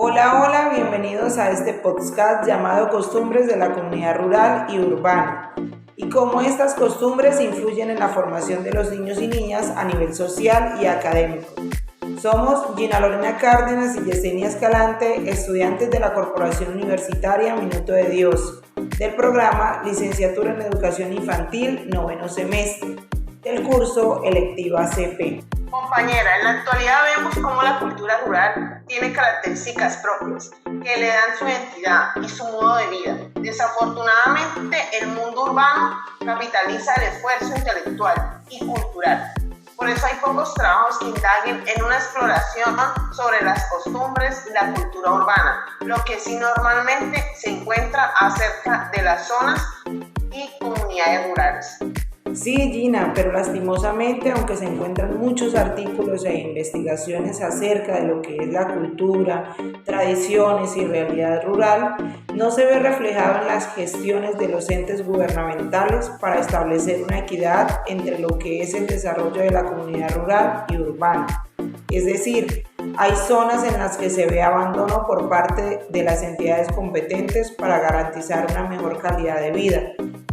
Hola, hola, bienvenidos a este podcast llamado Costumbres de la Comunidad Rural y Urbana y cómo estas costumbres influyen en la formación de los niños y niñas a nivel social y académico. Somos Gina Lorena Cárdenas y Yesenia Escalante, estudiantes de la Corporación Universitaria Minuto de Dios, del programa Licenciatura en Educación Infantil, noveno semestre, del curso Electiva CP. Compañera, en la actualidad vemos cómo la cultura rural tiene características propias que le dan su identidad y su modo de vida. Desafortunadamente, el mundo urbano capitaliza el esfuerzo intelectual y cultural. Por eso hay pocos trabajos que indaguen en una exploración sobre las costumbres y la cultura urbana, lo que sí normalmente se encuentra acerca de las zonas y comunidades rurales. Sí, Gina, pero lastimosamente, aunque se encuentran muchos artículos e investigaciones acerca de lo que es la cultura, tradiciones y realidad rural, no se ve reflejado en las gestiones de los entes gubernamentales para establecer una equidad entre lo que es el desarrollo de la comunidad rural y urbana. Es decir, hay zonas en las que se ve abandono por parte de las entidades competentes para garantizar una mejor calidad de vida.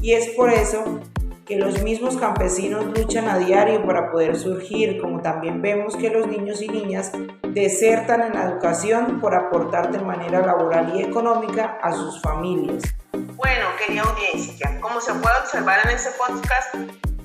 Y es por eso que los mismos campesinos luchan a diario para poder surgir, como también vemos que los niños y niñas desertan en la educación por aportar de manera laboral y económica a sus familias. Bueno, querida audiencia, como se puede observar en este podcast,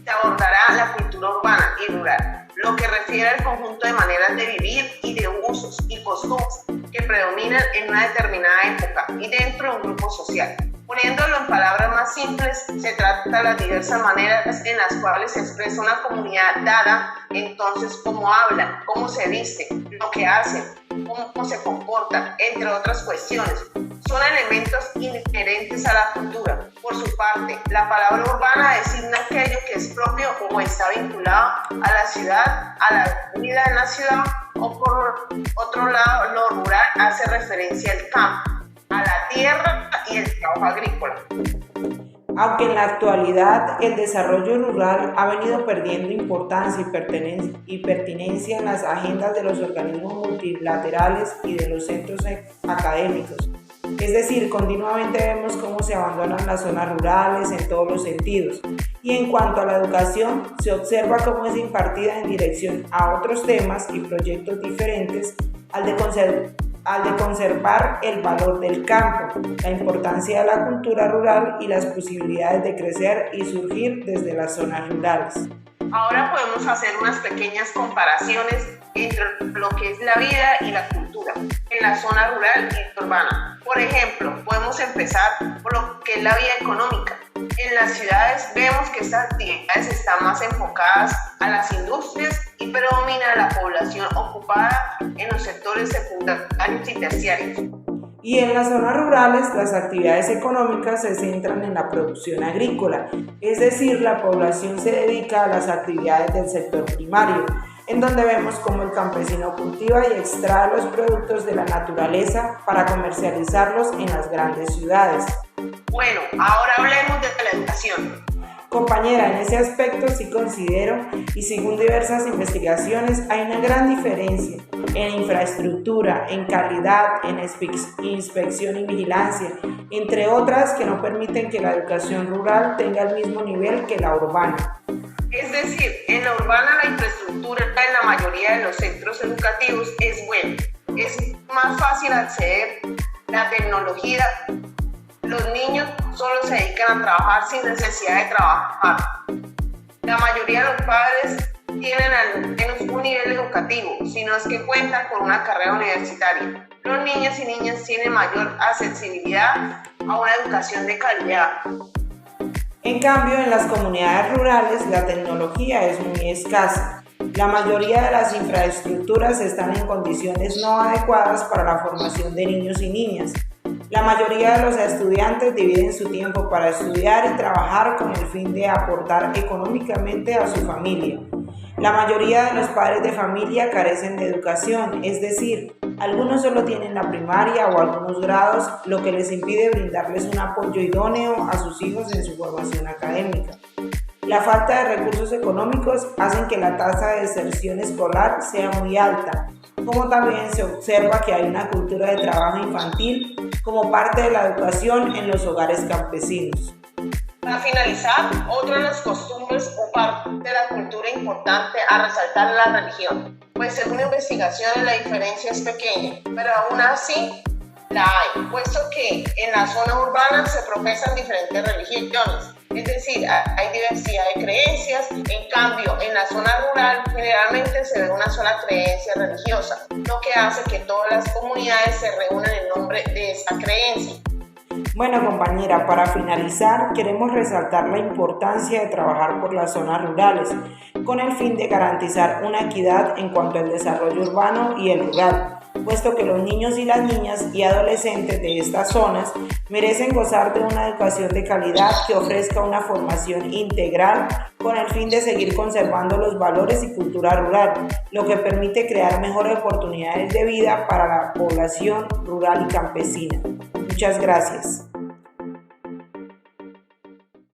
se abordará la cultura urbana y rural, lo que refiere al conjunto de maneras de vivir y de usos y costumbres que predominan en una determinada época y dentro de un grupo social. Poniéndolo en palabras más simples, se trata de las diversas maneras en las cuales se expresa una comunidad dada, entonces cómo hablan, cómo se visten, lo que hacen, cómo se comportan, entre otras cuestiones. Son elementos inherentes a la cultura. Por su parte, la palabra urbana designa aquello que es propio o está vinculado a la ciudad, a la vida en la ciudad, o por otro lado, lo rural hace referencia al campo, a la tierra y el trabajo agrícola. Aunque en la actualidad el desarrollo rural ha venido perdiendo importancia y pertinencia en las agendas de los organismos multilaterales y de los centros académicos. Es decir, continuamente vemos cómo se abandonan las zonas rurales en todos los sentidos. Y en cuanto a la educación, se observa cómo es impartida en dirección a otros temas y proyectos diferentes al de conservar el valor del campo, la importancia de la cultura rural y las posibilidades de crecer y surgir desde las zonas rurales. Ahora podemos hacer unas pequeñas comparaciones entre lo que es la vida y la cultura en la zona rural y urbana. Por ejemplo, podemos empezar por lo que es la vida económica. En las ciudades vemos que estas actividades están más enfocadas a las industrias y predomina la población ocupada en los sectores secundarios y terciarios. Y en las zonas rurales, las actividades económicas se centran en la producción agrícola, es decir, la población se dedica a las actividades del sector primario, en donde vemos cómo el campesino cultiva y extrae los productos de la naturaleza para comercializarlos en las grandes ciudades. Bueno, ahora hablemos de la educación. Compañera, en ese aspecto sí considero, y según diversas investigaciones, hay una gran diferencia en infraestructura, en calidad, en inspección y vigilancia, entre otras que no permiten que la educación rural tenga el mismo nivel que la urbana. Es decir, en la urbana la infraestructura en la mayoría de los centros educativos es buena, es más fácil acceder a la tecnología. Los niños solo se dedican a trabajar sin necesidad de trabajar. La mayoría de los padres tienen al menos un nivel educativo, si no es que cuentan con una carrera universitaria. Los niños y niñas tienen mayor accesibilidad a una educación de calidad. En cambio, en las comunidades rurales la tecnología es muy escasa. La mayoría de las infraestructuras están en condiciones no adecuadas para la formación de niños y niñas. La mayoría de los estudiantes dividen su tiempo para estudiar y trabajar con el fin de aportar económicamente a su familia. La mayoría de los padres de familia carecen de educación, es decir, algunos solo tienen la primaria o algunos grados, lo que les impide brindarles un apoyo idóneo a sus hijos en su formación académica. La falta de recursos económicos hacen que la tasa de deserción escolar sea muy alta, como también se observa que hay una cultura de trabajo infantil como parte de la educación en los hogares campesinos. Para finalizar, otra de las costumbres o parte de la cultura importante a resaltar es la religión. Pues según investigaciones la diferencia es pequeña, pero aún así la hay, puesto que en la zona urbana se profesan diferentes religiones, es decir, hay diversidad de creencias. En cambio, en la zona rural generalmente se ve una sola creencia religiosa, lo que hace que todas las comunidades se reúnan en nombre de esa creencia. Bueno, compañera, para finalizar, queremos resaltar la importancia de trabajar por las zonas rurales, con el fin de garantizar una equidad en cuanto al desarrollo urbano y el rural, puesto que los niños y las niñas y adolescentes de estas zonas merecen gozar de una educación de calidad que ofrezca una formación integral con el fin de seguir conservando los valores y cultura rural, lo que permite crear mejores oportunidades de vida para la población rural y campesina. Muchas gracias.